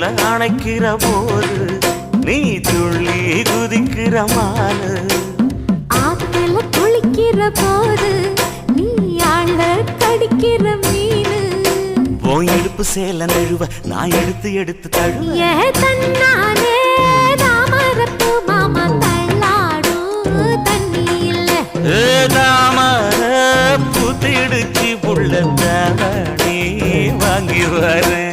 கல்ல அணைக்கிற போது நீ துள்ளி குதிக்கிற மானு. ஆத்துல குளிக்கிற போது நீ ஆள கடிக்கிற மீனு. உன் இடுப்பு சேல நழுவ நான் எடுத்து எடுத்து தழுவ. ஏ தன்னானே தாமரப்பு மாமா தள்ளாடும் தண்ணி இல்ல. தாமர பூத்திடுச்சு புள்ள தாவணி வாங்கி வரேன்.